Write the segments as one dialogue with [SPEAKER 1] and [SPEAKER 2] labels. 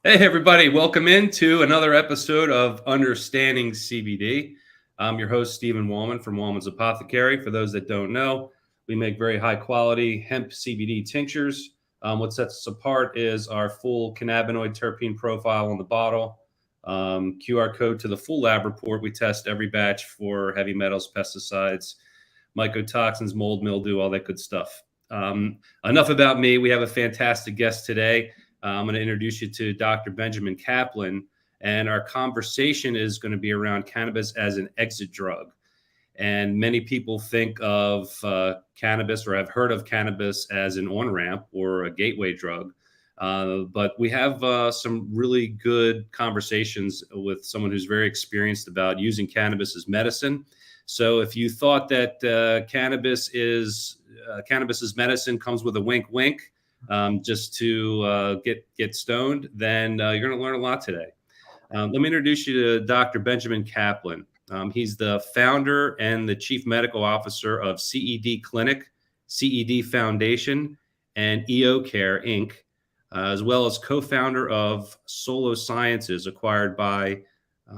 [SPEAKER 1] Hey, everybody, welcome into another episode of Understanding CBD. I'm your host, Stephen Wallman from Wallman's Apothecary. For those that don't know, we make very high quality hemp CBD tinctures. What sets us apart is our full cannabinoid terpene profile on the bottle, QR code to the full lab report. We test every batch for heavy metals, pesticides, mycotoxins, mold, mildew, all that good stuff. Enough about me. We have a fantastic guest today. I'm going to introduce you to Dr. Benjamin Caplan, and our conversation is going to be around cannabis as an exit drug. And many people think of cannabis or have heard of cannabis as an on-ramp or a gateway drug. But we have some really good conversations with someone who's very experienced about using cannabis as medicine. So if you thought that cannabis is medicine, comes with a wink, wink, just to get stoned, then you're going to learn a lot today. Let me introduce you to Dr. Benjamin Caplan. He's the founder and the chief medical officer of CED Clinic, CED Foundation, and EO Care Inc., as well as co-founder of Solo Sciences, acquired by,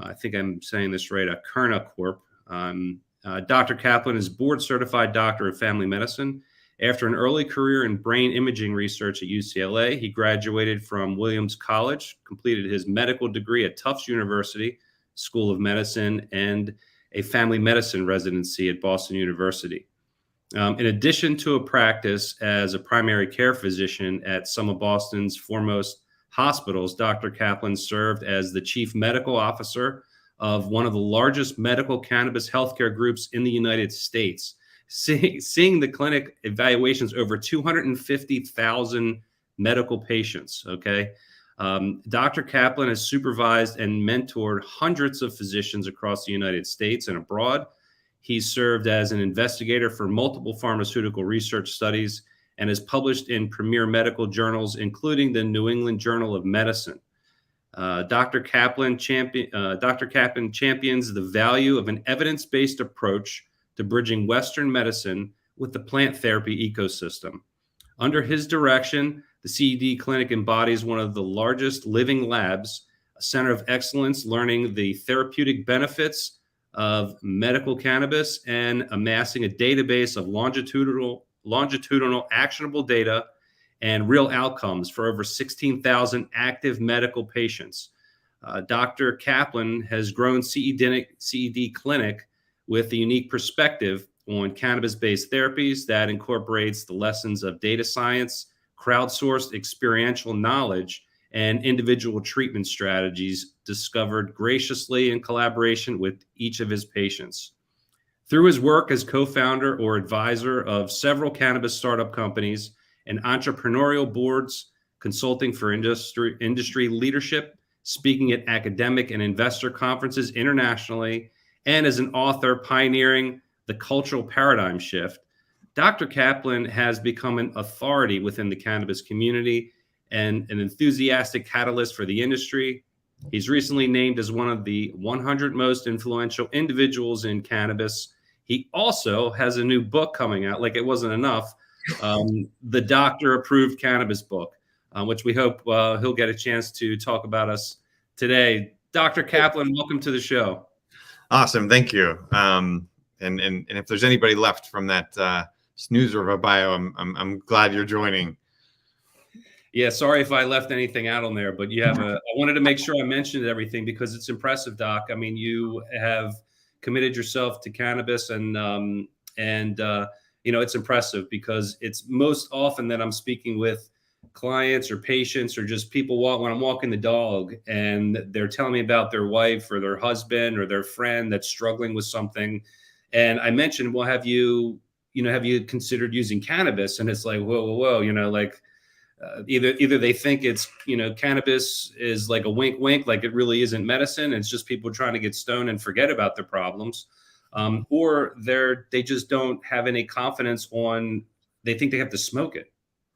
[SPEAKER 1] I think I'm saying this right, Kerna Corp. Dr. Caplan is board-certified doctor of family medicine. After an early career in brain imaging research at UCLA, he graduated from Williams College, completed his medical degree at Tufts University School of Medicine, and a family medicine residency at Boston University. In addition to a practice as a primary care physician at some of Boston's foremost hospitals, Dr. Caplan served as the chief medical officer of one of the largest medical cannabis healthcare groups in the United States, seeing the clinic evaluations over 250,000 medical patients. Okay. Dr. Caplan has supervised and mentored hundreds of physicians across the United States and abroad. He's served as an investigator for multiple pharmaceutical research studies and has published in premier medical journals, including the New England Journal of Medicine. Dr. Caplan champions the value of an evidence-based approach to bridging Western medicine with the plant therapy ecosystem. Under his direction, the CED Clinic embodies one of the largest living labs, a center of excellence learning the therapeutic benefits of medical cannabis and amassing a database of longitudinal actionable data and real outcomes for over 16,000 active medical patients. Dr. Caplan has grown CED Clinic with a unique perspective on cannabis-based therapies that incorporates the lessons of data science, crowdsourced experiential knowledge, and individual treatment strategies discovered graciously in collaboration with each of his patients. Through his work as co-founder or advisor of several cannabis startup companies and entrepreneurial boards, consulting for industry leadership, speaking at academic and investor conferences internationally, and as an author pioneering the cultural paradigm shift, Dr. Caplan has become an authority within the cannabis community and an enthusiastic catalyst for the industry. He's recently named as one of the 100 most influential individuals in cannabis. He also has a new book coming out, like it wasn't enough, the Doctor-Approved Cannabis Book, which we hope he'll get a chance to talk about us today. Dr. Caplan, welcome to the show.
[SPEAKER 2] Awesome, thank you. And if there's anybody left from that snoozer of a bio, I'm glad you're joining.
[SPEAKER 1] Yeah, sorry if I left anything out on there, but you have I wanted to make sure I mentioned everything because it's impressive, Doc. I mean, you have committed yourself to cannabis, and it's impressive because it's most often that I'm speaking with clients or patients or just people when I'm walking the dog and they're telling me about their wife or their husband or their friend that's struggling with something. And I mentioned, well, have you considered using cannabis? And it's like, whoa, either they think it's, cannabis is like a wink, wink, like it really isn't medicine. It's just people trying to get stoned and forget about their problems. Or they just don't have any confidence they think they have to smoke it.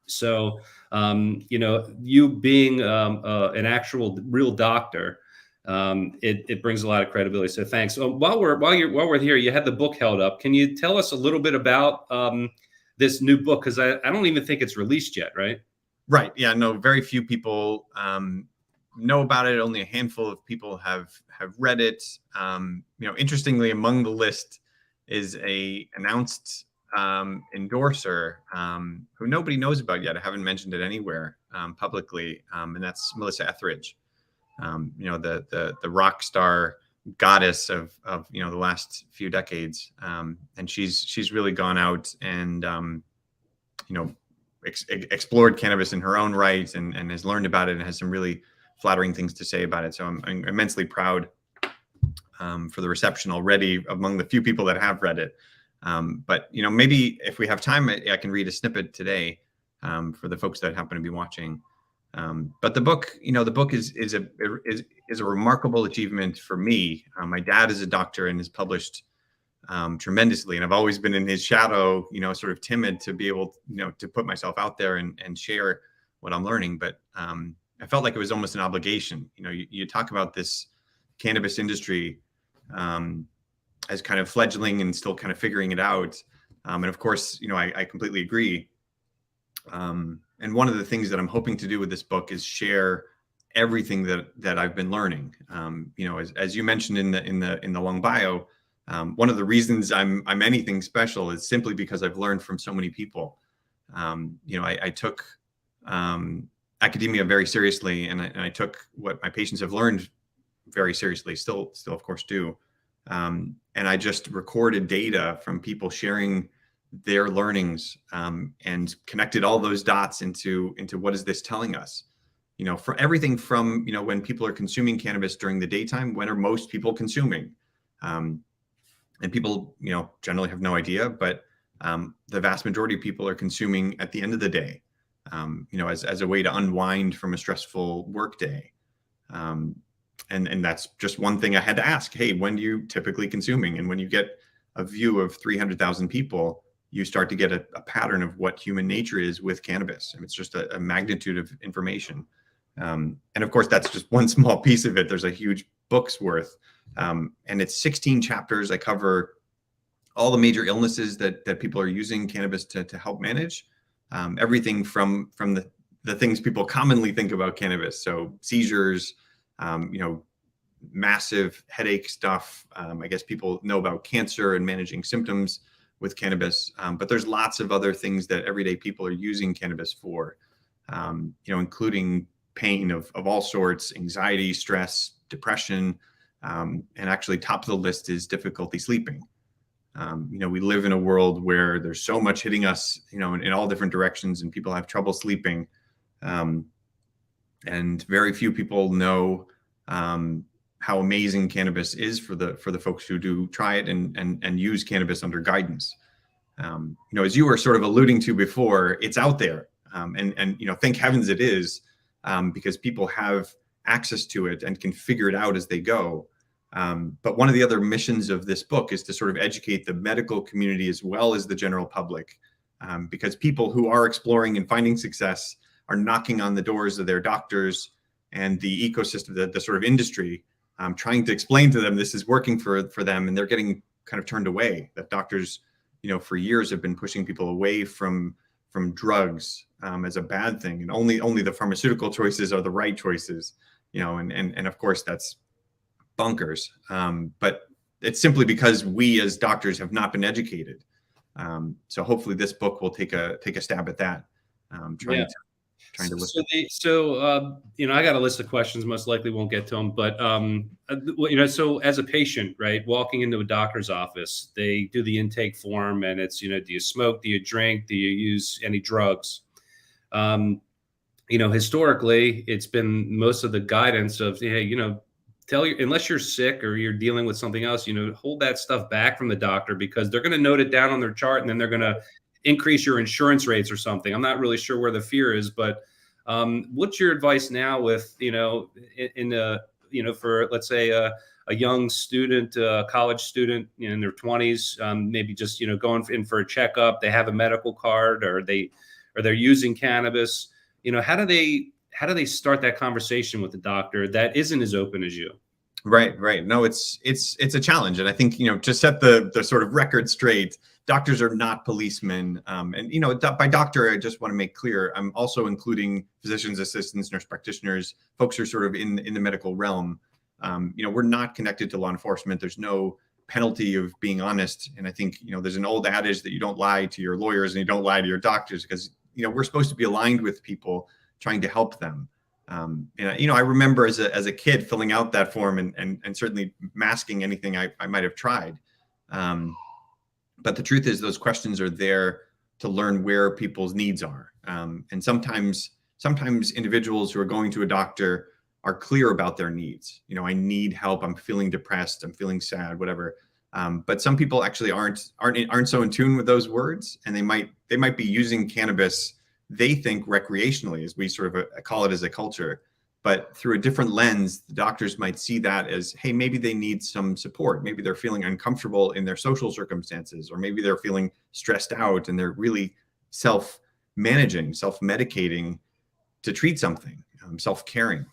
[SPEAKER 1] So, you being an actual real doctor, it brings a lot of credibility. So thanks. So while we're here, you had the book held up. Can you tell us a little bit about this new book? Because I don't even think it's released yet, right?
[SPEAKER 2] Right. Yeah. No. Very few people know about it. Only a handful of people have read it. Interestingly, among the list is a announced endorser who nobody knows about yet. I haven't mentioned it anywhere publicly, and that's Melissa Etheridge. The rock star goddess of the last few decades, and she's really gone out and explored cannabis in her own right, and has learned about it and has some really flattering things to say about it. So I'm immensely proud for the reception already among the few people that have read it. But maybe if we have time, I can read a snippet today for the folks that happen to be watching. But the book is a remarkable achievement for me. My dad is a doctor and has published tremendously, and I've always been in his shadow, sort of timid to be able, to put myself out there and share what I'm learning. But I felt like it was almost an obligation. You talk about this cannabis industry as kind of fledgling and still kind of figuring it out. And of course, I completely agree. And one of the things that I'm hoping to do with this book is share everything that I've been learning. As you mentioned in the long bio, one of the reasons I'm anything special is simply because I've learned from so many people. I took academia very seriously, and I took what my patients have learned very seriously. Still of course do. And I just recorded data from people sharing their learnings, and connected all those dots into what is this telling us? For everything from when people are consuming cannabis during the daytime, when are most people consuming? And people generally have no idea, but the vast majority of people are consuming at the end of the day, as a way to unwind from a stressful work day. And that's just one thing I had to ask. Hey, when do you typically consuming? And when you get a view of 300,000 people, you start to get a pattern of what human nature is with cannabis. And it's just a magnitude of information. And of course, that's just one small piece of it. There's a huge book's worth. And it's 16 chapters. I cover all the major illnesses that people are using cannabis to help manage. Everything from the things people commonly think about cannabis. So seizures, massive headache stuff. I guess people know about cancer and managing symptoms with cannabis, but there's lots of other things that everyday people are using cannabis for, including pain of all sorts, anxiety, stress, depression, and actually top of the list is difficulty sleeping. We live in a world where there's so much hitting us, in all different directions, and people have trouble sleeping. And very few people know how amazing cannabis is for the folks who do try it and use cannabis under guidance. As you were sort of alluding to before, it's out there, and thank heavens it is, because people have access to it and can figure it out as they go. But one of the other missions of this book is to sort of educate the medical community as well as the general public, because people who are exploring and finding success are knocking on the doors of their doctors and the ecosystem, the sort of industry, trying to explain to them this is working for them, and they're getting kind of turned away. That doctors, for years have been pushing people away from drugs as a bad thing, and only the pharmaceutical choices are the right choices, and of course that's bonkers. But it's simply because we as doctors have not been educated. So hopefully this book will take a stab at that. Trying to listen.
[SPEAKER 1] I got a list of questions, most likely won't get to them, but so as a patient, right, walking into a doctor's office, they do the intake form, and it's, do you smoke, do you drink, do you use any drugs? Historically, it's been most of the guidance of, hey, unless you're sick or you're dealing with something else, hold that stuff back from the doctor, because they're going to note it down on their chart, and then they're going to increase your insurance rates or something. I'm not really sure where the fear is, but what's your advice now with, for, let's say, a young student, college student, in their 20s, maybe just, going in for a checkup, they have a medical card, or they're using cannabis, how do they start that conversation with the doctor that isn't as open as you?
[SPEAKER 2] Right, right. No, it's a challenge, and I think to set the sort of record straight, doctors are not policemen. And by doctor, I just want to make clear, I'm also including physicians, assistants, nurse practitioners, folks who are sort of in the medical realm. We're not connected to law enforcement. There's no penalty of being honest, and I think there's an old adage that you don't lie to your lawyers and you don't lie to your doctors, because we're supposed to be aligned with people, trying to help them. And I remember as a kid filling out that form and certainly masking anything I might have tried. But the truth is, those questions are there to learn where people's needs are. And sometimes individuals who are going to a doctor are clear about their needs. I need help. I'm feeling depressed. I'm feeling sad, whatever. But some people actually aren't so in tune with those words, and they might be using cannabis, they think, recreationally, as we sort of call it as a culture. But through a different lens, the doctors might see that as, hey, maybe they need some support. Maybe they're feeling uncomfortable in their social circumstances, or maybe they're feeling stressed out and they're really self-managing, self-medicating to treat something, self-caring.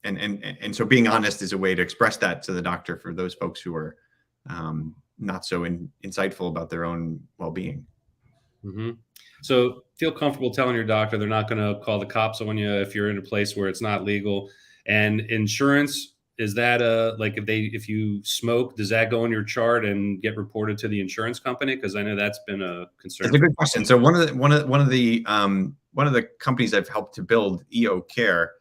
[SPEAKER 2] And so being honest is a way to express that to the doctor for those folks who are not so insightful about their own well-being.
[SPEAKER 1] Mm-hmm. So feel comfortable telling your doctor they're not going to call the cops on you if you're in a place where it's not legal. And insurance, is that like if you smoke, does that go on your chart and get reported to the insurance company? Because I know that's been a concern.
[SPEAKER 2] That's a good question. So one of the companies I've helped to build, EO Care,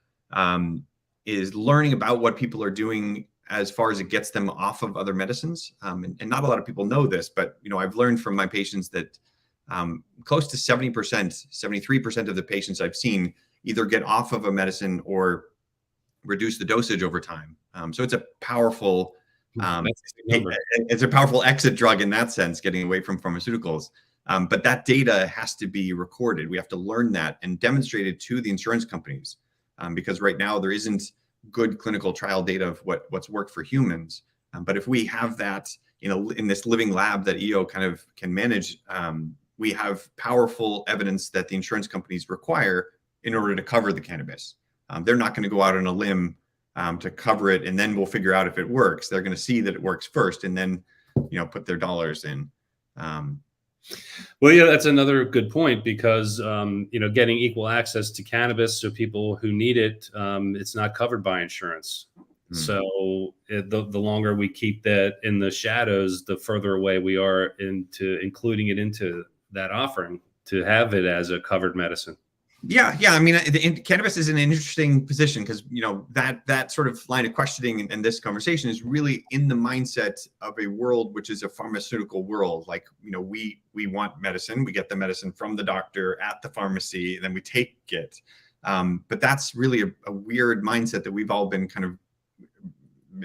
[SPEAKER 2] is learning about what people are doing as far as it gets them off of other medicines. And not a lot of people know this, but I've learned from my patients that close to 70%, 73% of the patients I've seen either get off of a medicine or reduce the dosage over time. So it's a powerful, it's a powerful exit drug in that sense, getting away from pharmaceuticals. But that data has to be recorded. We have to learn that and demonstrate it to the insurance companies, because right now there isn't good clinical trial data of what's worked for humans. But if we have that in this living lab that EO kind of can manage, we have powerful evidence that the insurance companies require in order to cover the cannabis. They're not going to go out on a limb to cover it, and then we'll figure out if it works. They're going to see that it works first, and then put their dollars in.
[SPEAKER 1] Well, yeah, that's another good point, because getting equal access to cannabis, so people who need it, it's not covered by insurance. So the longer we keep that in the shadows, the further away we are into including it into that offering to have it as a covered medicine.
[SPEAKER 2] Yeah. I mean, cannabis is an interesting position, because that sort of line of questioning and this conversation is really in the mindset of a world which is a pharmaceutical world. Like, we want medicine, we get the medicine from the doctor at the pharmacy, and then we take it. But that's really a weird mindset that we've all been kind of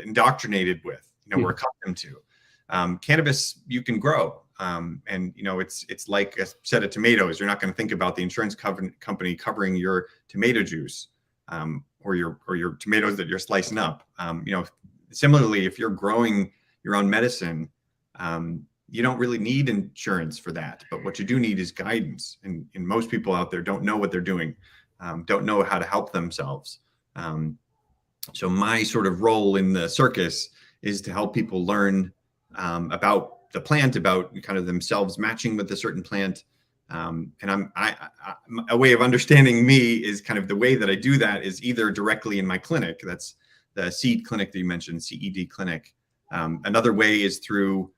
[SPEAKER 2] indoctrinated with. We're accustomed to. Cannabis you can grow. And it's like a set of tomatoes. You're not going to think about the insurance company covering your tomato juice, or your tomatoes that you're slicing up. Similarly, if you're growing your own medicine, you don't really need insurance for that. But what you do need is guidance. And most people out there don't know what they're doing, don't know how to help themselves. So my sort of role in the circus is to help people learn about the plant, about kind of themselves matching with a certain plant. And a way of understanding me is kind of the way that I do that is either directly in my clinic. That's the CED clinic that you mentioned, CED clinic. Another way is through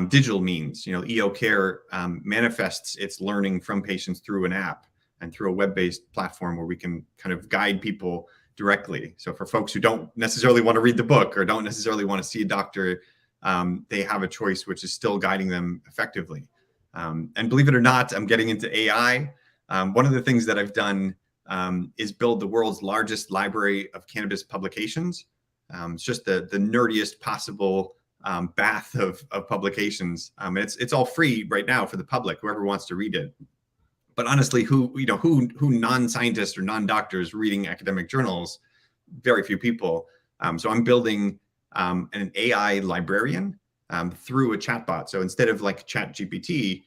[SPEAKER 2] digital means. EO Care manifests its learning from patients through an app and through a web-based platform where we can kind of guide people directly. So for folks who don't necessarily want to read the book or don't necessarily want to see a doctor, they have a choice which is still guiding them effectively. And believe it or not, I'm getting into AI. One of the things that I've done is build the world's largest library of cannabis publications. It's just the nerdiest possible bath of publications. It's all free right now for the public, whoever wants to read it. But honestly, who non-scientists or non-doctors reading academic journals? Very few people. So I'm building an AI librarian through a chatbot. So instead of like ChatGPT,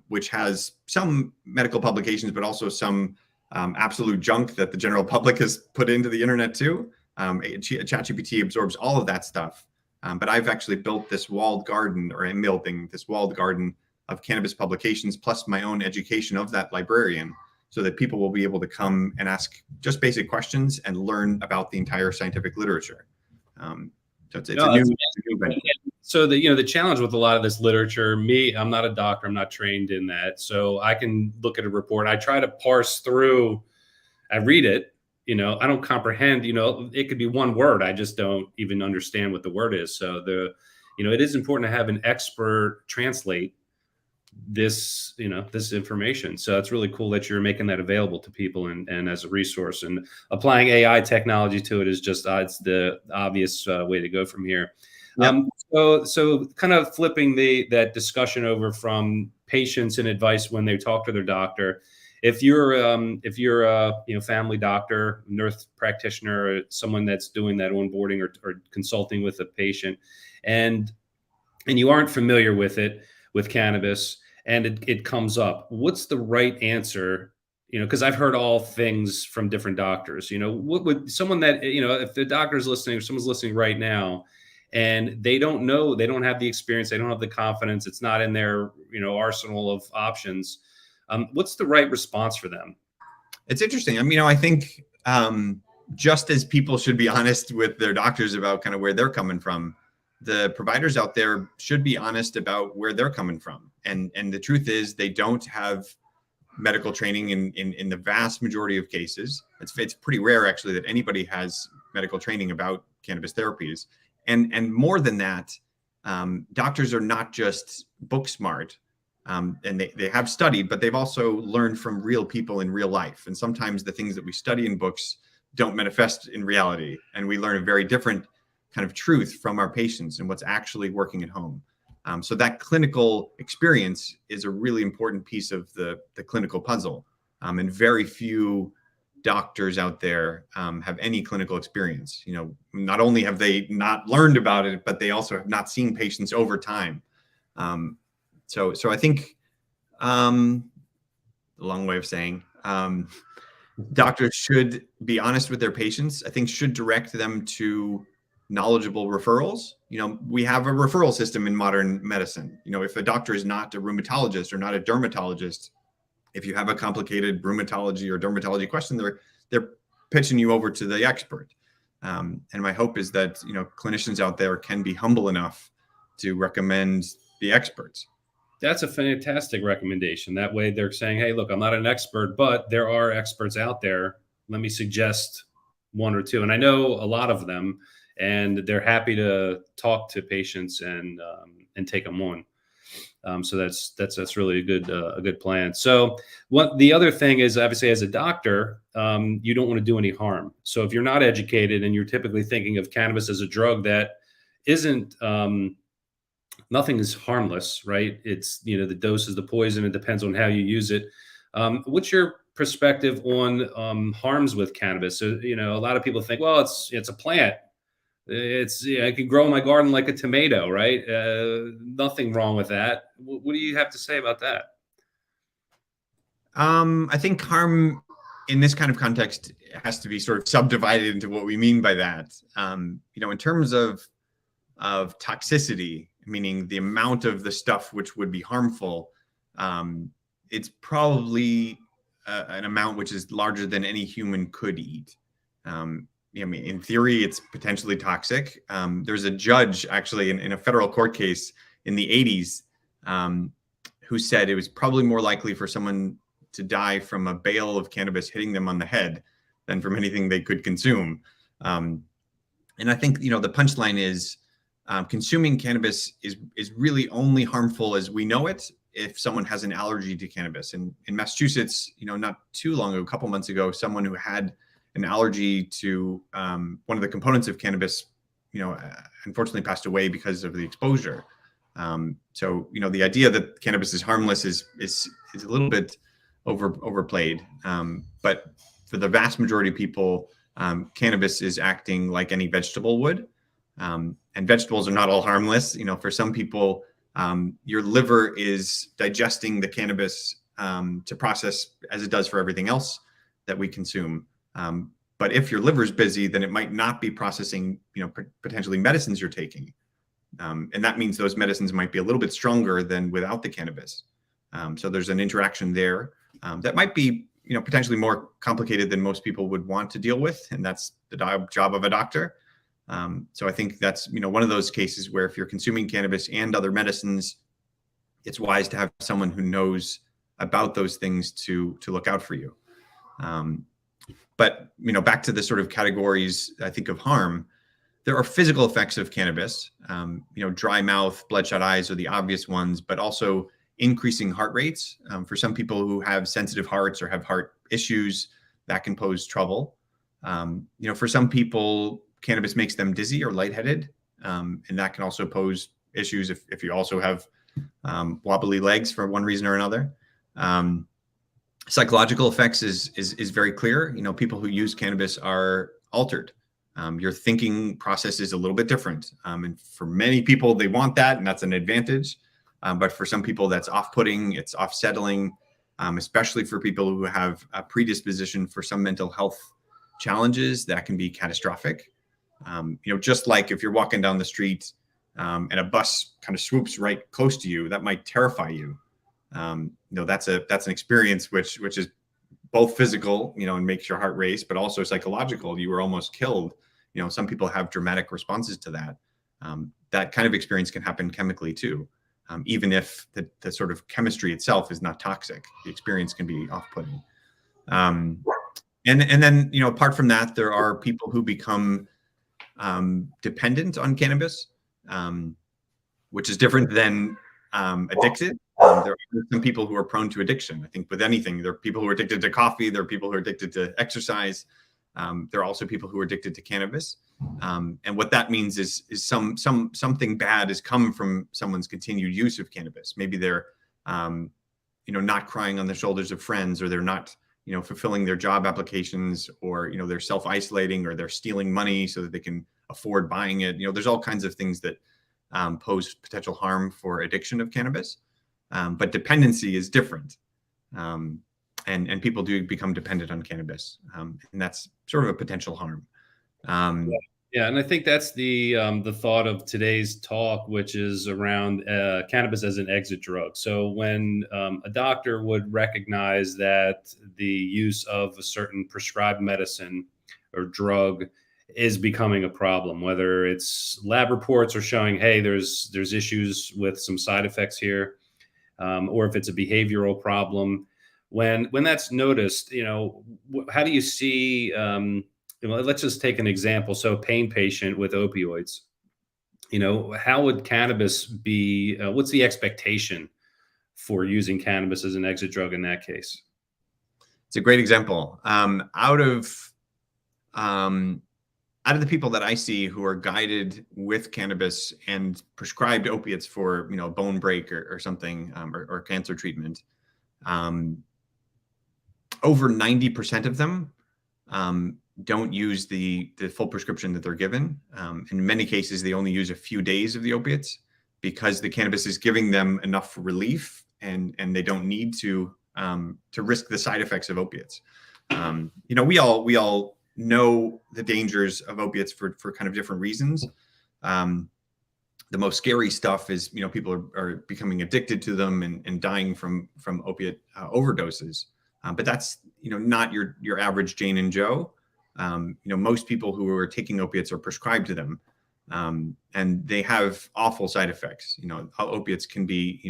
[SPEAKER 2] which has some medical publications, but also some absolute junk that the general public has put into the internet too, ChatGPT absorbs all of that stuff. But I've actually built this walled garden, or I'm building this walled garden of cannabis publications, plus my own education of that librarian, so that people will be able to come and ask just basic questions and learn about the entire scientific literature. So it's
[SPEAKER 1] No,
[SPEAKER 2] a
[SPEAKER 1] that's
[SPEAKER 2] new benefit.
[SPEAKER 1] So the challenge with a lot of this literature, I'm not a doctor, I'm not trained in that. So I can look at a report. I try to parse through, I read it, I don't comprehend, it could be one word. I just don't even understand what the word is. So it is important to have an expert translate this information. So it's really cool that you're making that available to people and as a resource, and applying AI technology to it is just it's the obvious way to go from here.
[SPEAKER 2] Yep.
[SPEAKER 1] So kind of flipping that discussion over from patients and advice when they talk to their doctor. If you're a family doctor, nurse practitioner, or someone that's doing that onboarding or consulting with a patient, and you aren't familiar with cannabis, and it comes up, what's the right answer? Because I've heard all things from different doctors. What would someone that, if the doctor's listening, if someone's listening right now, and they don't know, they don't have the experience, they don't have the confidence, it's not in their, arsenal of options. What's the right response for them?
[SPEAKER 2] It's interesting. I think just as people should be honest with their doctors about kind of where they're coming from, the providers out there should be honest about where they're coming from. And the truth is, they don't have medical training in the vast majority of cases. It's pretty rare, actually, that anybody has medical training about cannabis therapies. And more than that, doctors are not just book smart, and they have studied, but they've also learned from real people in real life. And sometimes the things that we study in books don't manifest in reality, and we learn a very different kind of truth from our patients and what's actually working at home. So that clinical experience is a really important piece of the clinical puzzle. And very few doctors out there have any clinical experience. Not only have they not learned about it, but they also have not seen patients over time. So I think, a long way of saying, doctors should be honest with their patients. I think should direct them to knowledgeable referrals. We have a referral system in modern medicine. If a doctor is not a rheumatologist or not a dermatologist, if you have a complicated rheumatology or dermatology question, they're pitching you over to the expert. And my hope is that, clinicians out there can be humble enough to recommend the experts.
[SPEAKER 1] That's a fantastic recommendation. That way they're saying, hey, look, I'm not an expert, but there are experts out there. Let me suggest one or two. And I know a lot of them, and they're happy to talk to patients and take them on. So that's really a good plan. So what the other thing is, obviously, as a doctor, you don't want to do any harm. So if you're not educated and you're typically thinking of cannabis as a drug that isn't, nothing is harmless, right? It's, the dose is the poison. It depends on how you use it. What's your perspective on harms with cannabis? So, a lot of people think, well, it's a plant. I can grow in my garden like a tomato, right? Nothing wrong with that. What do you have to say about that?
[SPEAKER 2] I think harm in this kind of context has to be sort of subdivided into what we mean by that. In terms of toxicity, meaning the amount of the stuff which would be harmful, it's probably an amount which is larger than any human could eat. In theory, it's potentially toxic. There's a judge actually in a federal court case in the 80s who said it was probably more likely for someone to die from a bale of cannabis hitting them on the head than from anything they could consume. And I think, the punchline is consuming cannabis is really only harmful as we know it if someone has an allergy to cannabis. And in Massachusetts, not too long ago, a couple months ago, someone who had an allergy to one of the components of cannabis, unfortunately passed away because of the exposure. So, the idea that cannabis is harmless is a little bit overplayed. But for the vast majority of people, cannabis is acting like any vegetable would. And vegetables are not all harmless. For some people, your liver is digesting the cannabis to process as it does for everything else that we consume. But if your liver's busy, then it might not be processing, potentially medicines you're taking. And that means those medicines might be a little bit stronger than without the cannabis. So there's an interaction there that might be, potentially more complicated than most people would want to deal with. And that's the job of a doctor. So I think that's, one of those cases where if you're consuming cannabis and other medicines, it's wise to have someone who knows about those things to look out for you. But, back to the sort of categories, I think, of harm, there are physical effects of cannabis. Dry mouth, bloodshot eyes are the obvious ones, but also increasing heart rates. For some people who have sensitive hearts or have heart issues, that can pose trouble. For some people, cannabis makes them dizzy or lightheaded, and that can also pose issues if you also have wobbly legs for one reason or another. Psychological effects is very clear. People who use cannabis are altered. Your thinking process is a little bit different. And for many people, they want that, and that's an advantage. But for some people, that's off-putting, it's off-settling, especially for people who have a predisposition for some mental health challenges that can be catastrophic. Just like if you're walking down the street and a bus kind of swoops right close to you, that might terrify you. That's an experience which is both physical, and makes your heart race, but also psychological. You were almost killed. Some people have dramatic responses to that. That kind of experience can happen chemically too. Even if the sort of chemistry itself is not toxic, the experience can be off-putting. And then, apart from that, there are people who become dependent on cannabis, which is different than addicted. There are some people who are prone to addiction. I think with anything, there are people who are addicted to coffee. There are people who are addicted to exercise. There are also people who are addicted to cannabis. And what that means is something bad has come from someone's continued use of cannabis. Maybe they're, not crying on the shoulders of friends, or they're not, fulfilling their job applications, or, they're self-isolating, or they're stealing money so that they can afford buying it. There's all kinds of things that pose potential harm for addiction of cannabis. But dependency is different. And people do become dependent on cannabis. And that's sort of a potential harm.
[SPEAKER 1] Yeah, and I think that's the thought of today's talk, which is around cannabis as an exit drug. So when a doctor would recognize that the use of a certain prescribed medicine or drug is becoming a problem, whether it's lab reports are showing, hey, there's issues with some side effects here, or if it's a behavioral problem, when that's noticed, how do you see? Let's just take an example. So, a pain patient with opioids. How would cannabis be? What's the expectation for using cannabis as an exit drug in that case?
[SPEAKER 2] It's a great example. Out of the people that I see who are guided with cannabis and prescribed opiates for, bone break or something, or cancer treatment, over 90% of them don't use the full prescription that they're given. In many cases, they only use a few days of the opiates because the cannabis is giving them enough relief, and they don't need to risk the side effects of opiates. We all know the dangers of opiates for kind of different reasons. The most scary stuff is, people are becoming addicted to them and dying from opiate overdoses. But that's, not your average Jane and Joe. Most people who are taking opiates are prescribed to them, and they have awful side effects. Opiates can be,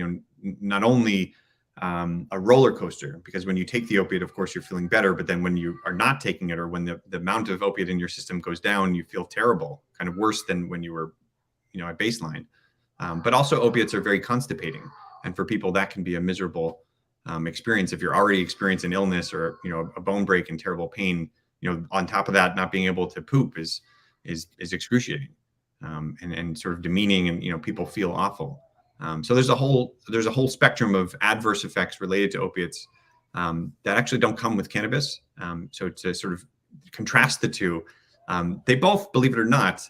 [SPEAKER 2] not only a roller coaster, because when you take the opiate, of course, you're feeling better. But then when you are not taking it, or when the amount of opiate in your system goes down, you feel terrible, kind of worse than when you were, at baseline. But also opiates are very constipating. And for people, that can be a miserable experience. If you're already experiencing illness or, a bone break and terrible pain, on top of that, not being able to poop is excruciating, and sort of demeaning, and, people feel awful. So there's a whole spectrum of adverse effects related to opiates that actually don't come with cannabis. So to sort of contrast the two, they both, believe it or not,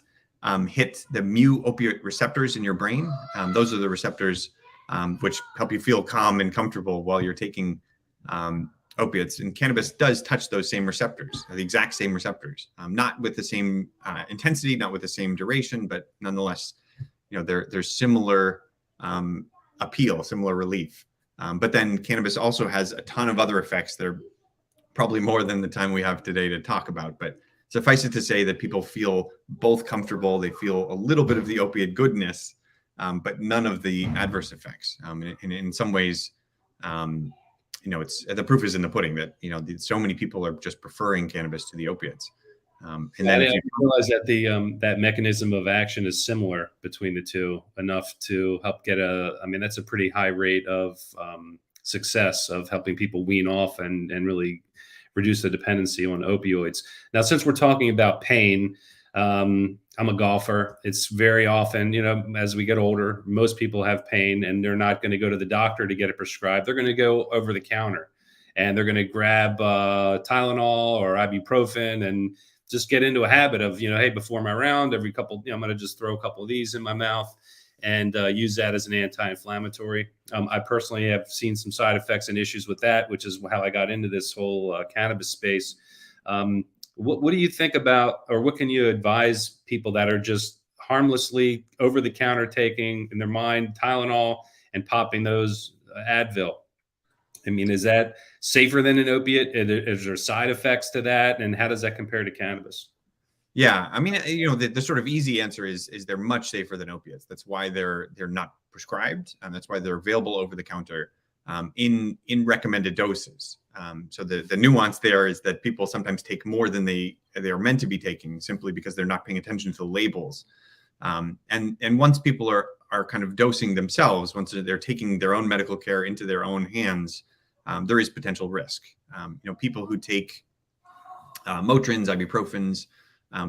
[SPEAKER 2] hit the mu opioid receptors in your brain. Those are the receptors which help you feel calm and comfortable while you're taking opiates, and cannabis does touch those same receptors, the exact same receptors, not with the same intensity, not with the same duration, but nonetheless, there's similar appeal, similar relief. But then cannabis also has a ton of other effects that are probably more than the time we have today to talk about. But suffice it to say that people feel both comfortable. They feel a little bit of the opiate goodness, but none of the adverse effects. In some ways, it's the proof is in the pudding that so many people are just preferring cannabis to the opiates. And then
[SPEAKER 1] I realize that that mechanism of action is similar between the two enough to help get that's a pretty high rate of success of helping people wean off and really reduce the dependency on opioids. Now, since we're talking about pain, I'm a golfer. It's very often, as we get older, most people have pain and they're not going to go to the doctor to get it prescribed. They're going to go over the counter and they're going to grab Tylenol or ibuprofen and just get into a habit of, hey, before my round, every couple, I'm going to just throw a couple of these in my mouth and use that as an anti-inflammatory. I personally have seen some side effects and issues with that, which is how I got into this whole cannabis space. What do you think about, or what can you advise people that are just harmlessly over the counter taking in their mind Tylenol and popping those Advil? I mean, is that safer than an opiate? Is there side effects to that? And how does that compare to cannabis?
[SPEAKER 2] Yeah, I mean, the sort of easy answer is they're much safer than opiates. That's why they're not prescribed, and that's why they're available over the counter in recommended doses. So the nuance there is that people sometimes take more than they are meant to be taking simply because they're not paying attention to the labels. And once people are kind of dosing themselves, once they're taking their own medical care into their own hands, there is potential risk. People who take Motrins, ibuprofens,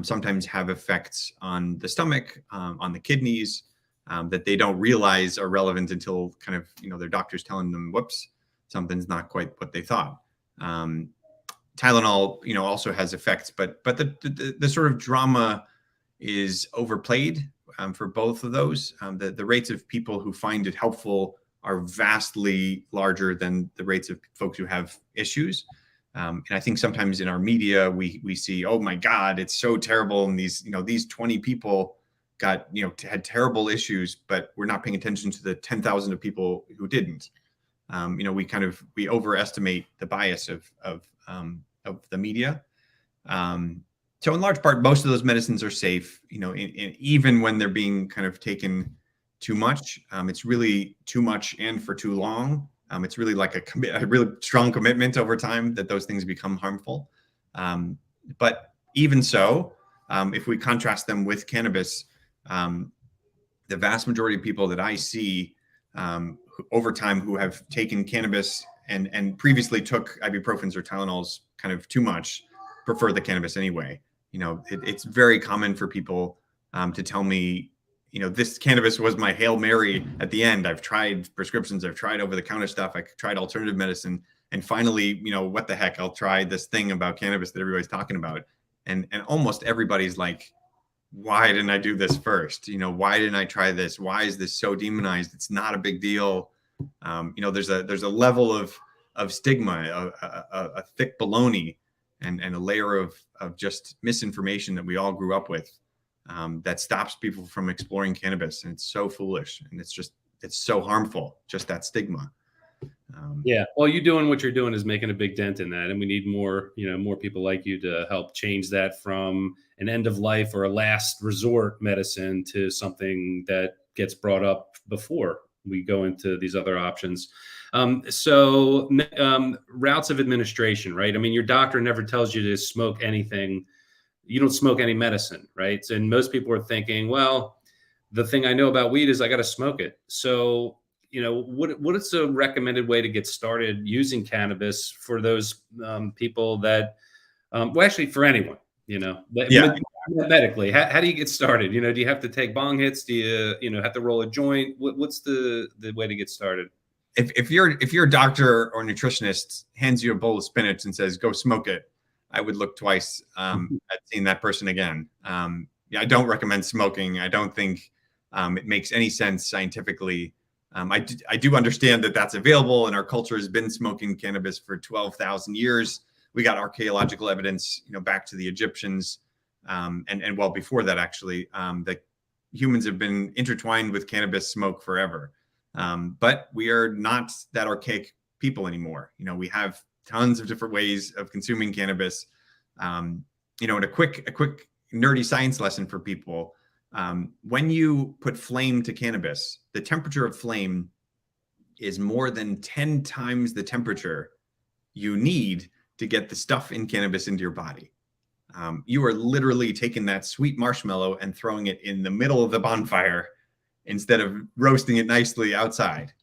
[SPEAKER 2] sometimes have effects on the stomach, on the kidneys, that they don't realize are relevant until kind of, their doctor's telling them, whoops, something's not quite what they thought. Tylenol, also has effects, but the sort of drama is overplayed for both of those. The rates of people who find it helpful are vastly larger than the rates of folks who have issues. And I think sometimes in our media, we see, oh my God, it's so terrible. And these 20 people had terrible issues, but we're not paying attention to the 10,000 of people who didn't. We overestimate the bias of the media. So in large part, most of those medicines are safe, even when they're being kind of taken too much. It's really too much and for too long. It's really like a really strong commitment over time that those things become harmful. But even so, if we contrast them with cannabis, the vast majority of people that I see over time who have taken cannabis and previously took ibuprofens or Tylenols kind of too much prefer the cannabis anyway. It's very common for people to tell me, this cannabis was my Hail Mary at the end. I've tried prescriptions, I've tried over-the-counter stuff, I tried alternative medicine, and finally, what the heck, I'll try this thing about cannabis that everybody's talking about. And almost everybody's like, why didn't I do this first? Why didn't I try this? Why is this so demonized? It's not a big deal. There's a level of stigma, a thick baloney, and a layer of just misinformation that we all grew up with. That stops people from exploring cannabis, and it's so foolish, and it's so harmful, just that stigma.
[SPEAKER 1] Yeah, well, you doing what you're doing is making a big dent in that, and we need more people like you to help change that from an end of life or a last resort medicine to something that gets brought up before we go into these other options. So routes of administration, right? I mean, your doctor never tells you to smoke anything. You don't smoke any medicine, right? And most people are thinking, well, the thing I know about weed is I got to smoke it. So, what is a recommended way to get started using cannabis for those people that, actually for anyone, medically, how do you get started? Do you have to take bong hits? Do you, have to roll a joint? What's the way to get started?
[SPEAKER 2] If your doctor or nutritionist hands you a bowl of spinach and says, go smoke it, I would look twice at seeing that person again. I don't recommend smoking. I don't think it makes any sense scientifically I do understand that that's available, and our culture has been smoking cannabis for 12,000 years. We got archaeological evidence, back to the Egyptians, and well before that, actually, that humans have been intertwined with cannabis smoke forever. But we are not that archaic people anymore. We have tons of different ways of consuming cannabis. And a quick nerdy science lesson for people. When you put flame to cannabis, the temperature of flame is more than 10 times the temperature you need to get the stuff in cannabis into your body. You are literally taking that sweet marshmallow and throwing it in the middle of the bonfire instead of roasting it nicely outside.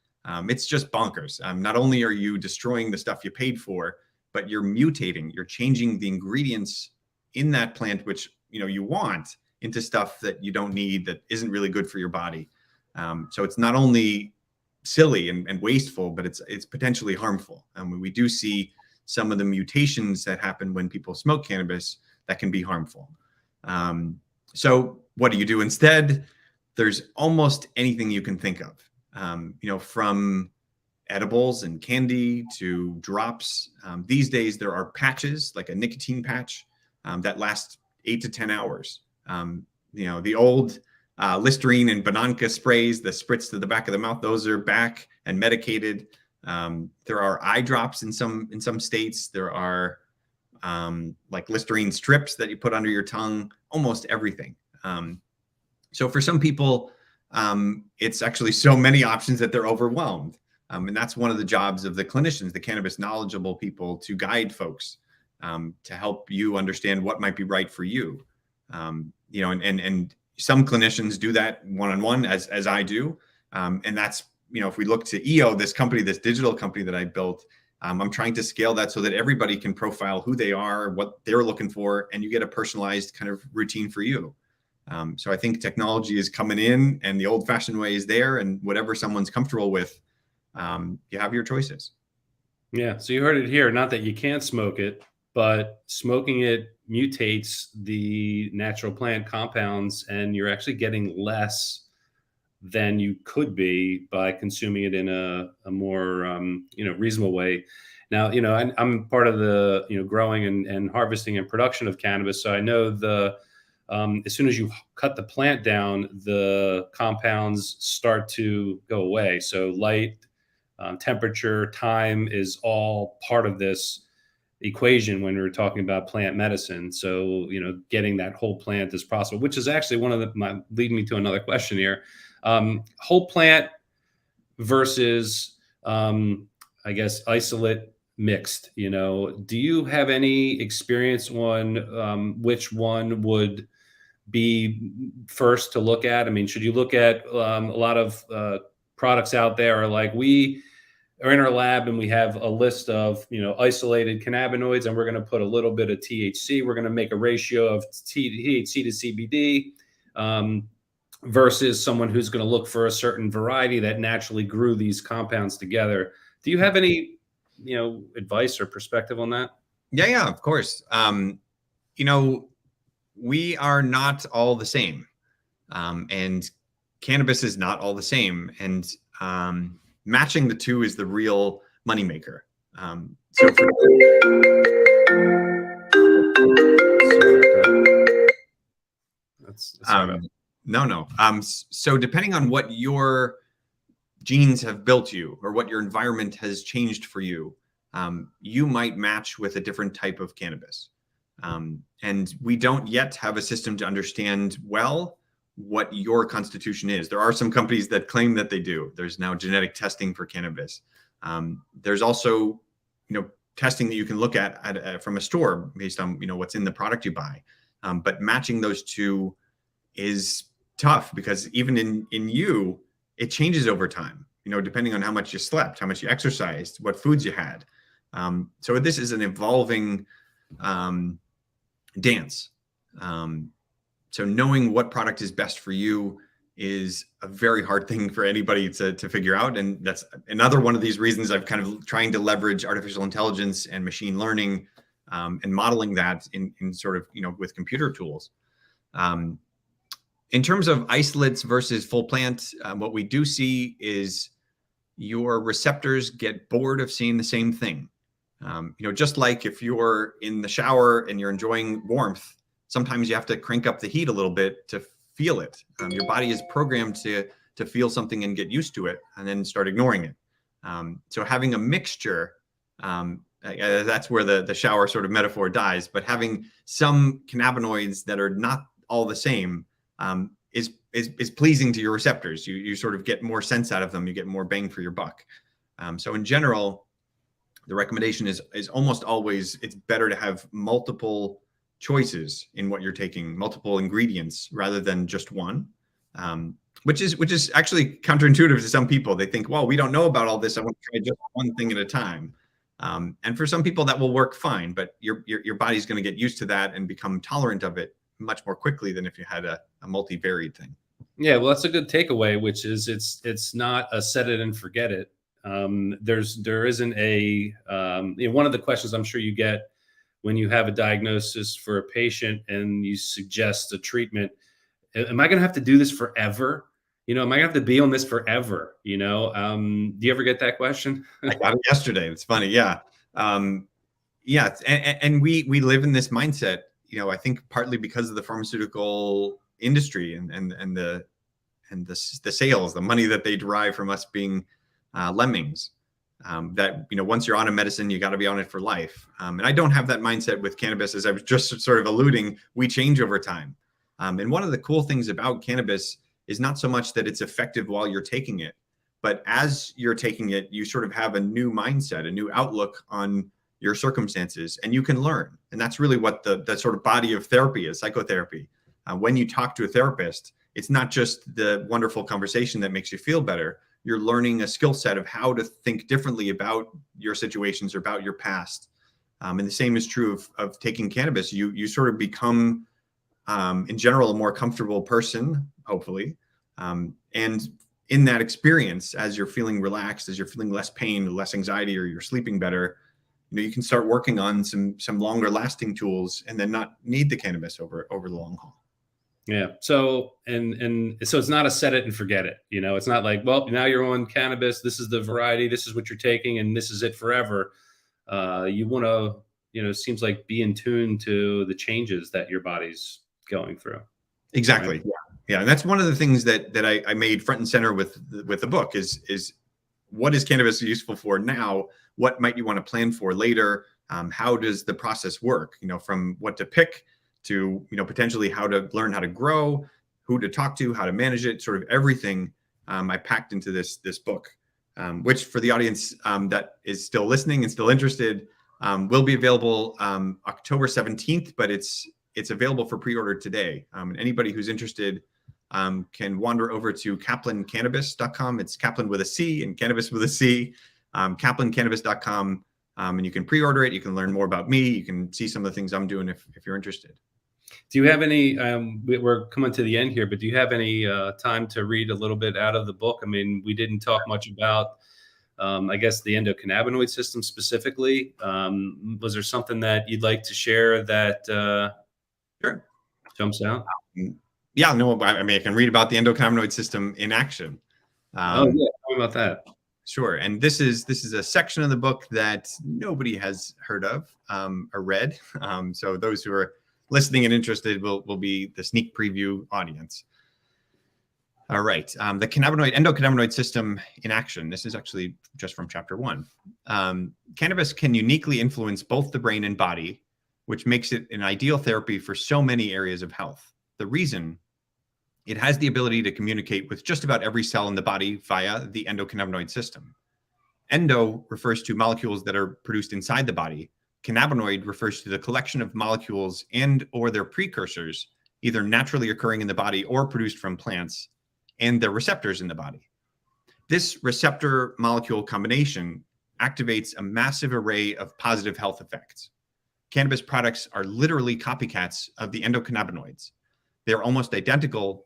[SPEAKER 2] It's just bonkers. Not only are you destroying the stuff you paid for, but you're mutating, you're changing the ingredients in that plant, which you want, into stuff that you don't need, that isn't really good for your body. So it's not only silly and wasteful, but it's potentially harmful. And we do see some of the mutations that happen when people smoke cannabis that can be harmful. So what do you do instead? There's almost anything you can think of, from edibles and candy to drops. These days, there are patches, like a nicotine patch, that last 8 to 10 hours. The old Listerine and Bonanza sprays, the spritz to the back of the mouth, those are back and medicated. There are eye drops in some states. There are like Listerine strips that you put under your tongue, almost everything. So for some people, it's actually so many options that they're overwhelmed. And that's one of the jobs of the clinicians, the cannabis knowledgeable people, to guide folks, to help you understand what might be right for you. And some clinicians do that one-on-one, as I do. And that's, if we look to EO, this digital company that I built, I'm trying to scale that so that everybody can profile who they are, what they're looking for, and you get a personalized kind of routine for you. So I think technology is coming in, and the old-fashioned way is there, and whatever someone's comfortable with, you have your choices.
[SPEAKER 1] Yeah. So you heard it here. Not that you can't smoke it, but smoking it mutates the natural plant compounds, and you're actually getting less than you could be by consuming it in a more reasonable way. Now, I'm part of the growing and harvesting and production of cannabis, so I know as soon as you cut the plant down, the compounds start to go away. So light, temperature, time is all part of this equation when we're talking about plant medicine. So, getting that whole plant as possible, which is actually one of leading me to another question here. Whole plant versus, I guess, isolate mixed, do you have any experience on which one would be first to look at? I mean, should you look at a lot of products out there, or like we are in our lab and we have a list of, isolated cannabinoids, and we're going to put a little bit of THC. We're going to make a ratio of THC to CBD, versus someone who's going to look for a certain variety that naturally grew these compounds together. Do you have any, advice or perspective on that?
[SPEAKER 2] Yeah, of course. We are not all the same, and cannabis is not all the same, and matching the two is the real moneymaker. So depending on what your genes have built you, or what your environment has changed for you, you might match with a different type of cannabis. And we don't yet have a system to understand well what your constitution is. There are some companies that claim that they do. There's now genetic testing for cannabis. There's also, testing that you can look at from a store based on, what's in the product you buy. But matching those two is tough, because even in you, it changes over time, depending on how much you slept, how much you exercised, what foods you had. So this is an evolving dance. So knowing what product is best for you is a very hard thing for anybody to figure out. And that's another one of these reasons I've kind of trying to leverage artificial intelligence and machine learning, and modeling that in sort of, with computer tools. In terms of isolates versus full plant, what we do see is your receptors get bored of seeing the same thing. Just like if you're in the shower and you're enjoying warmth, sometimes you have to crank up the heat a little bit to feel it. Your body is programmed to feel something and get used to it and then start ignoring it. So having a mixture, that's where the shower sort of metaphor dies, but having some cannabinoids that are not all the same is pleasing to your receptors. You sort of get more sense out of them. You get more bang for your buck. So in general, the recommendation is almost always it's better to have multiple choices in what you're taking, multiple ingredients rather than just one, which is actually counterintuitive to some people. They think, well, we don't know about all this. I want to try just one thing at a time. And for some people that will work fine, but your body's going to get used to that and become tolerant of it much more quickly than if you had a multivariate thing.
[SPEAKER 1] Yeah, well, that's a good takeaway, which is it's not a set it and forget it. There isn't a one of the questions I'm sure you get when you have a diagnosis for a patient and you suggest a treatment. Am I going to have to do this forever? Am I going to have to be on this forever? Do you ever get that question?
[SPEAKER 2] I got it yesterday. It's funny. Yeah. Yeah. And we live in this mindset, I think partly because of the pharmaceutical industry and the sales, the money that they derive from us being lemmings, that, once you're on a medicine, you got to be on it for life. And I don't have that mindset with cannabis. As I was just sort of alluding, we change over time. And one of the cool things about cannabis is not so much that it's effective while you're taking it, but as you're taking it, you sort of have a new mindset, a new outlook on your circumstances, and you can learn. And that's really what the sort of body of therapy is, psychotherapy. When you talk to a therapist, it's not just the wonderful conversation that makes you feel better. You're learning a skill set of how to think differently about your situations or about your past. And the same is true of taking cannabis. You sort of become, in general, a more comfortable person, hopefully. And in that experience, as you're feeling relaxed, as you're feeling less pain, less anxiety, or you're sleeping better, you can start working on some longer lasting tools and then not need the cannabis over the long haul.
[SPEAKER 1] Yeah. So, and so it's not a set it and forget it. It's not like, well, now you're on cannabis. This is the variety. This is what you're taking, and this is it forever. You want to, it seems like be in tune to the changes that your body's going through.
[SPEAKER 2] Exactly. Right? Yeah. And that's one of the things that I made front and center with the book is what is cannabis useful for now? What might you want to plan for later? How does the process work? From what to pick to, potentially how to learn how to grow, who to talk to, how to manage it, sort of everything I packed into this book, which for the audience that is still listening and still interested, will be available October 17th, but it's available for pre-order today. And anybody who's interested can wander over to caplancannabis.com. It's Caplan with a C and cannabis with a C, caplancannabis.com. And you can pre-order it. You can learn more about me. You can see some of the things I'm doing if you're interested.
[SPEAKER 1] Do you have any, we're coming to the end here, but do you have any time to read a little bit out of the book? I mean, we didn't talk much about, I guess, the endocannabinoid system specifically. Was there something that you'd like to share that
[SPEAKER 2] Sure.
[SPEAKER 1] jumps out?
[SPEAKER 2] Yeah, no, I mean, I can read about the endocannabinoid system in action.
[SPEAKER 1] Oh, yeah. Tell me about that.
[SPEAKER 2] Sure. And this is a section of the book that nobody has heard of or read. So those who are listening and interested will be the sneak preview audience. All right. The endocannabinoid system in action. This is actually just from chapter 1. Cannabis can uniquely influence both the brain and body, which makes it an ideal therapy for so many areas of health. The reason: it has the ability to communicate with just about every cell in the body via the endocannabinoid system. Endo refers to molecules that are produced inside the body. Cannabinoid refers to the collection of molecules and or their precursors, either naturally occurring in the body or produced from plants, and their receptors in the body. This receptor molecule combination activates a massive array of positive health effects. Cannabis products are literally copycats of the endocannabinoids. They're almost identical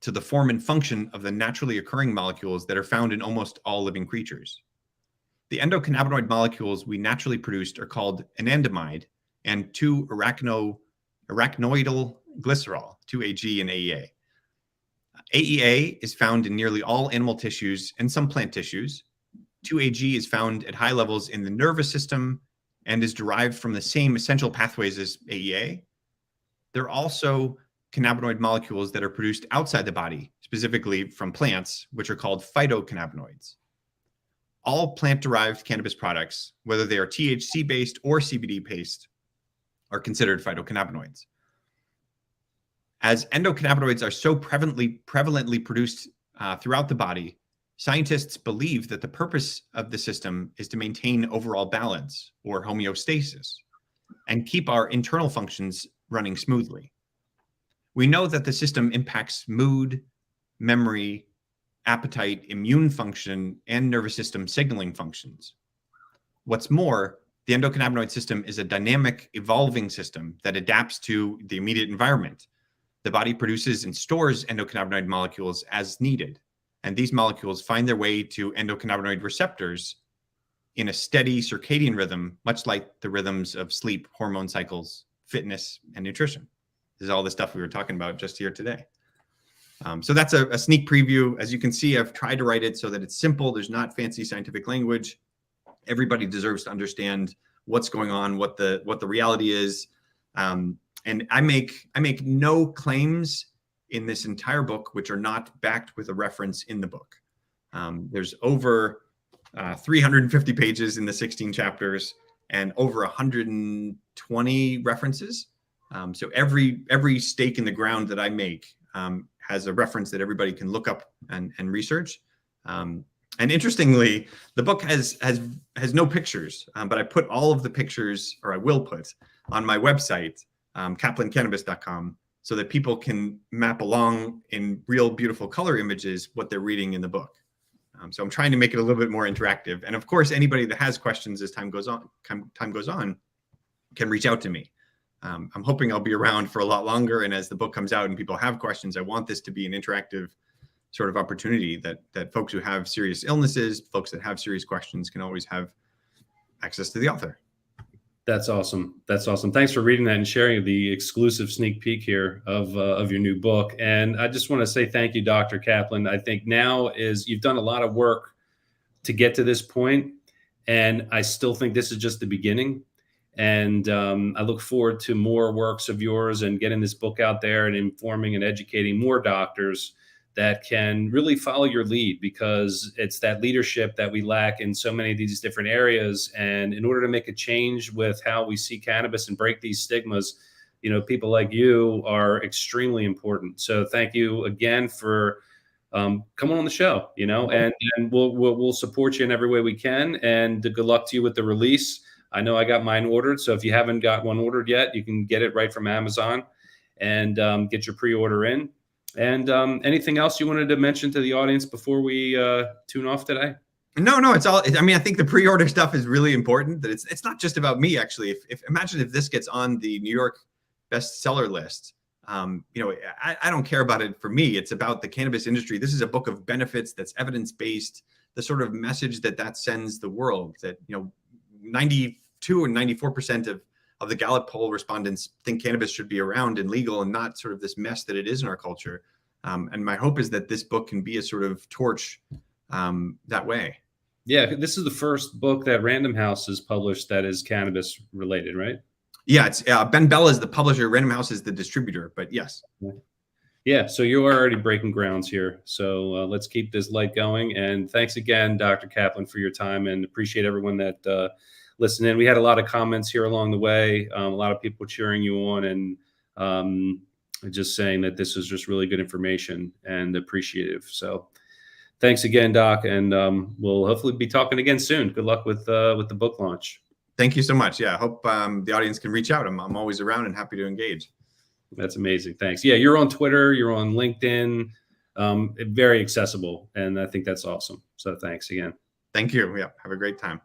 [SPEAKER 2] to the form and function of the naturally occurring molecules that are found in almost all living creatures. The endocannabinoid molecules we naturally produced are called anandamide and 2-arachnoidal glycerol, 2-AG and AEA. AEA is found in nearly all animal tissues and some plant tissues. 2-AG is found at high levels in the nervous system and is derived from the same essential pathways as AEA. There are also cannabinoid molecules that are produced outside the body, specifically from plants, which are called phytocannabinoids. All plant-derived cannabis products, whether they are THC-based or CBD-based, are considered phytocannabinoids. As endocannabinoids are so prevalently produced throughout the body, scientists believe that the purpose of the system is to maintain overall balance or homeostasis and keep our internal functions running smoothly. We know that the system impacts mood, memory, appetite, immune function, and nervous system signaling functions. What's more, the endocannabinoid system is a dynamic, evolving system that adapts to the immediate environment. The body produces and stores endocannabinoid molecules as needed, and these molecules find their way to endocannabinoid receptors in a steady circadian rhythm, much like the rhythms of sleep, hormone cycles, fitness, and nutrition. This is all the stuff we were talking about just here today. So that's a sneak preview. As you can see, I've tried to write it so that it's simple. There's not fancy scientific language. Everybody deserves to understand what's going on, what the reality is. And I make no claims in this entire book which are not backed with a reference in the book. There's over 350 pages in the 16 chapters and over 120 references. So every stake in the ground that I make has a reference that everybody can look up and research. And interestingly, the book has no pictures, but I put all of the pictures, or I will put, on my website, caplancannabis.com, so that people can map along in real beautiful color images what they're reading in the book. So I'm trying to make it a little bit more interactive. And of course, anybody that has questions as time goes on can reach out to me. I'm hoping I'll be around for a lot longer. And as the book comes out and people have questions, I want this to be an interactive sort of opportunity that folks who have serious illnesses, folks that have serious questions can always have access to the author.
[SPEAKER 1] That's awesome. That's awesome. Thanks for reading that and sharing the exclusive sneak peek here of your new book. And I just want to say thank you, Dr. Caplan. I think now you've done a lot of work to get to this point, and I still think this is just the beginning. And I look forward to more works of yours and getting this book out there and informing and educating more doctors that can really follow your lead, because it's that leadership that we lack in so many of these different areas. And in order to make a change with how we see cannabis and break these stigmas, people like you are extremely important. So thank you again for coming on the show, and we'll support you in every way we can. And good luck to you with the release. I know I got mine ordered. So if you haven't got one ordered yet, you can get it right from Amazon and get your pre-order in. And anything else you wanted to mention to the audience before we tune off today?
[SPEAKER 2] No, it's all. I mean, I think the pre-order stuff is really important. That it's not just about me, actually. Imagine if this gets on the New York bestseller list. I don't care about it for me. It's about the cannabis industry. This is a book of benefits that's evidence-based. The sort of message that sends the world, that 92 and 94% of the Gallup poll respondents think cannabis should be around and legal and not sort of this mess that it is in our culture. And my hope is that this book can be a sort of torch that way.
[SPEAKER 1] Yeah, this is the first book that Random House has published that is cannabis related, right?
[SPEAKER 2] Yeah, it's Ben Bella is the publisher, Random House is the distributor, but yes.
[SPEAKER 1] Yeah, so you're already breaking grounds here. So let's keep this light going. And thanks again, Dr. Caplan, for your time, and appreciate everyone that listened in. We had a lot of comments here along the way, a lot of people cheering you on and just saying that this is just really good information and appreciative. So thanks again, Doc, and we'll hopefully be talking again soon. Good luck with the book launch.
[SPEAKER 2] Thank you so much. Yeah, I hope the audience can reach out. I'm always around and happy to engage.
[SPEAKER 1] That's amazing. Thanks. Yeah, you're on Twitter, you're on LinkedIn, very accessible, and I think that's awesome. So thanks again.
[SPEAKER 2] Thank you. Yeah, have a great time.